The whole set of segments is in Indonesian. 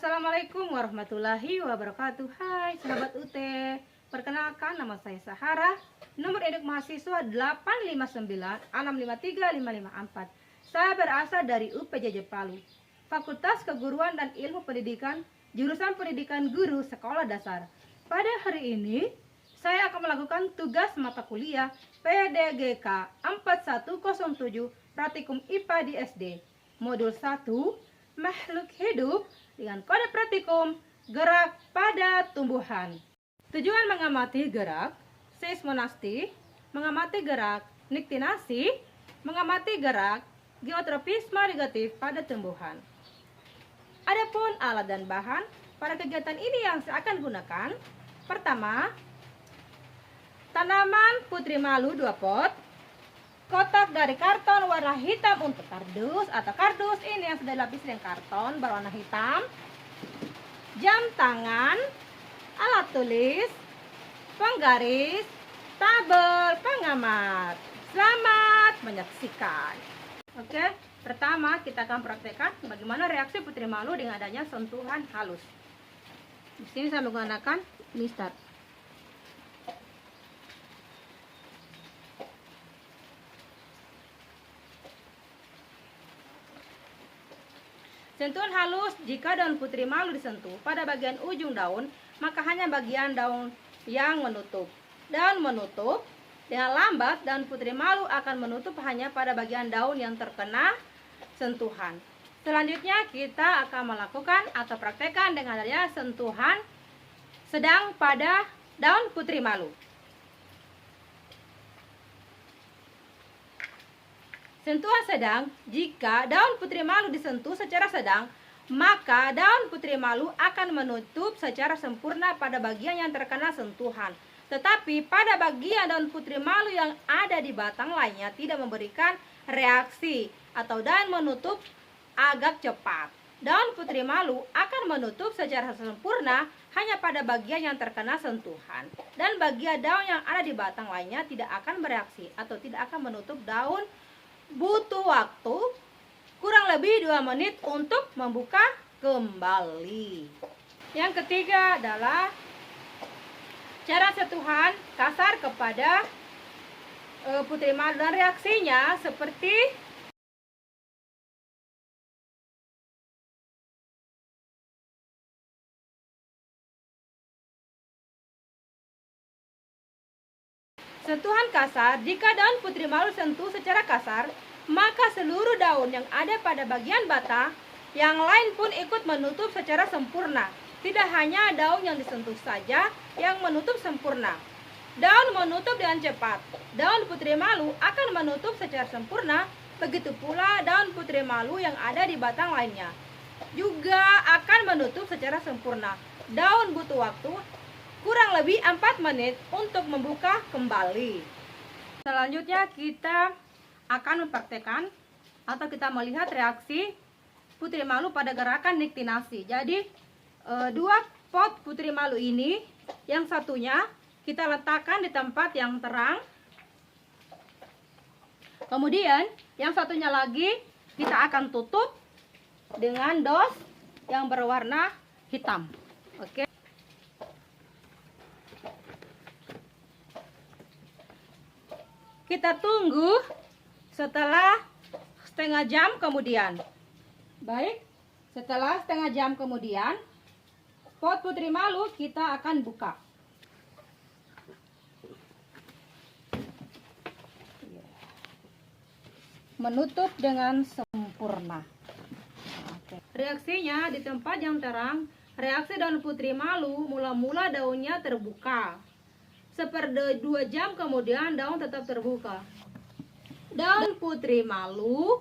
Assalamualaikum warahmatullahi wabarakatuh. Hai sahabat UT, perkenalkan nama saya Sahara. Nomor induk mahasiswa 859653554. Saya berasal dari UPJJ Palu, Fakultas Keguruan dan Ilmu Pendidikan, jurusan Pendidikan Guru Sekolah Dasar. Pada hari ini saya akan melakukan tugas mata kuliah PDGK 4107 Praktikum IPA di SD, Modul 1 Makhluk Hidup dengan kode praktikum gerak pada tumbuhan. Tujuan mengamati gerak seismonasti, mengamati gerak niktinasi, mengamati gerak geotropisme negatif pada tumbuhan. Adapun alat dan bahan pada kegiatan ini yang saya akan gunakan: pertama, tanaman putri malu 2 pot, kotak dari karton warna hitam untuk kardus atau kardus ini yang sudah dilapisi dengan karton berwarna hitam, jam tangan, alat tulis, penggaris, tabel pengamat. Selamat menyaksikan. Oke, pertama kita akan praktekkan bagaimana reaksi putri malu dengan adanya sentuhan halus. Di sini saya menggunakan mistar. Sentuhan halus: jika daun putri malu disentuh pada bagian ujung daun, maka hanya bagian daun yang menutup. Daun menutup. Dengan lambat, daun putri malu akan menutup hanya pada bagian daun yang terkena sentuhan. Selanjutnya kita akan melakukan atau praktekkan dengan adanya sentuhan sedang pada daun putri malu. Sentuhan sedang: jika daun putri malu disentuh secara sedang, maka daun putri malu akan menutup secara sempurna pada bagian yang terkena sentuhan. Tetapi pada bagian daun putri malu yang ada di batang lainnya tidak memberikan reaksi atau daun menutup agak cepat. Daun putri malu akan menutup secara sempurna hanya pada bagian yang terkena sentuhan. Dan bagian daun yang ada di batang lainnya tidak akan bereaksi atau tidak akan menutup daun. Butuh waktu kurang lebih 2 menit untuk membuka kembali. Yang ketiga adalah cara sentuhan kasar kepada putri malu, dan reaksinya seperti sentuhan kasar: jika daun putri malu sentuh secara kasar, maka seluruh daun yang ada pada bagian batang yang lain pun ikut menutup secara sempurna. Tidak hanya daun yang disentuh saja yang menutup sempurna. Daun menutup dengan cepat. Daun putri malu akan menutup secara sempurna. Begitu pula daun putri malu yang ada di batang lainnya juga akan menutup secara sempurna. Daun butuh waktu kurang lebih 4 menit untuk membuka kembali. Selanjutnya kita akan mempraktekkan atau kita melihat reaksi putri malu pada gerakan niktinasi. Jadi 2 pot putri malu ini, yang satunya kita letakkan di tempat yang terang, kemudian yang satunya lagi kita akan tutup dengan dos yang berwarna hitam. Oke. Kita tunggu setelah setengah jam kemudian. Baik, setelah setengah jam kemudian, pot putri malu kita akan buka. Menutup dengan sempurna. Reaksinya di tempat yang terang, reaksi daun putri malu mula-mula daunnya terbuka. 1/2 jam kemudian daun tetap terbuka. Daun putri malu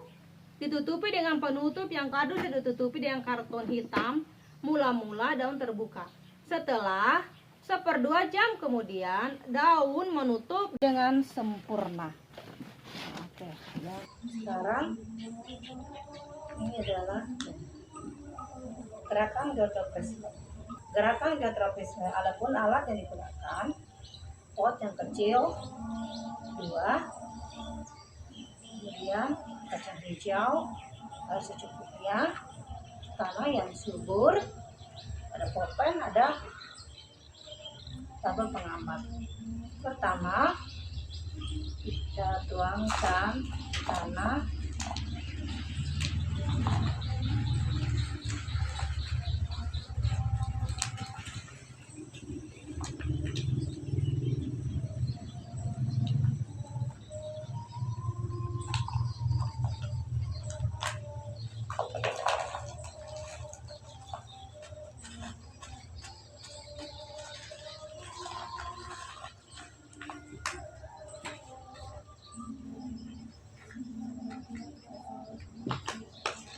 ditutupi dengan penutup yang kardus dan ditutupi dengan karton hitam. Mula-mula daun terbuka. Setelah 1/2 jam kemudian daun menutup dengan sempurna. Oke, ya. Sekarang ini adalah gerakan geotropisme. Gerakan geotropisme, adapun alat yang digunakan pot yang kecil 2, kemudian kacang hijau, air secukupnya, tanah yang subur, Ada pulpen, ada tabel pengamat. Pertama, kita tuangkan tanah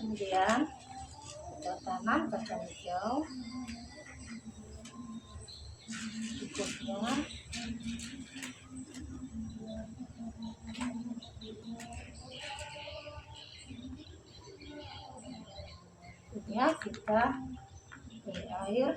kemudian kita tanam kacang hijau cukupnya. Berikutnya kita beri air.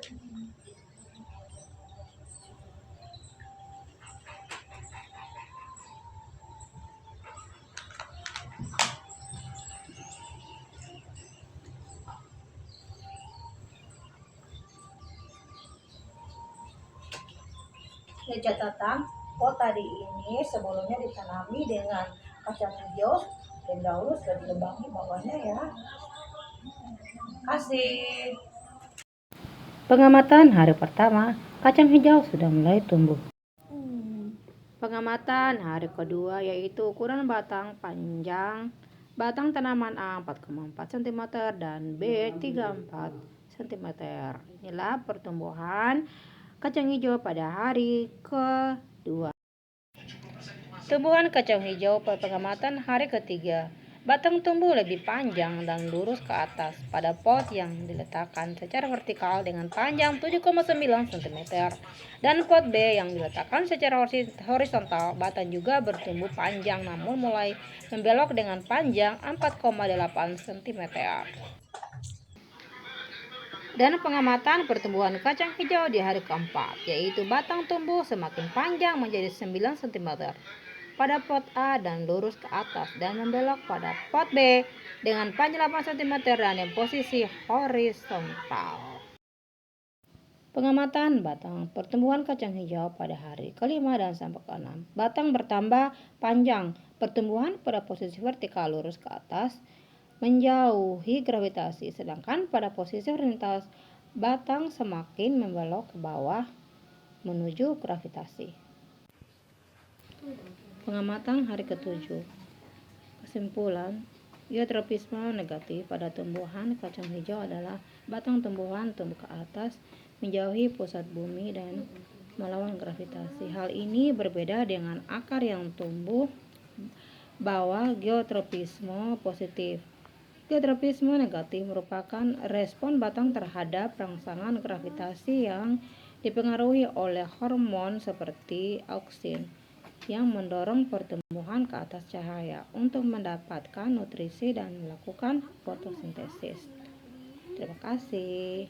Ya, catatan, pot tadi ini sebelumnya ditanami dengan kacang hijau dan dahulu sudah dilubangi bawahnya ya. Kasih. Pengamatan hari pertama, kacang hijau sudah mulai tumbuh. Pengamatan hari kedua yaitu ukuran batang panjang batang tanaman A 4,4 cm dan B 3,4 cm. Inilah pertumbuhan kacang hijau pada hari kedua. Tumbuhan kacang hijau pada pengamatan hari ketiga. Batang tumbuh lebih panjang dan lurus ke atas pada pot yang diletakkan secara vertikal dengan panjang 7,9 cm dan pot B yang diletakkan secara horizontal. Batang juga bertumbuh panjang namun mulai membelok dengan panjang 4,8 cm. Dan pengamatan pertumbuhan kacang hijau di hari keempat, yaitu batang tumbuh semakin panjang menjadi 9 cm pada pot A dan lurus ke atas dan membelok pada pot B dengan panjang 8 cm dan yang posisi horizontal. Pengamatan batang pertumbuhan kacang hijau pada hari kelima dan sampai ke-6. Batang bertambah panjang, pertumbuhan pada posisi vertikal lurus ke atas menjauhi gravitasi, sedangkan pada posisi horizontal batang semakin membelok ke bawah menuju gravitasi. Pengamatan hari ke-7. Kesimpulan, geotropisme negatif pada tumbuhan kacang hijau adalah batang tumbuhan tumbuh ke atas, menjauhi pusat bumi dan melawan gravitasi. Hal ini berbeda dengan akar yang tumbuh bawah geotropisme positif. Geotropisme negatif merupakan respon batang terhadap rangsangan gravitasi yang dipengaruhi oleh hormon seperti auksin yang mendorong pertumbuhan ke atas cahaya untuk mendapatkan nutrisi dan melakukan fotosintesis. Terima kasih.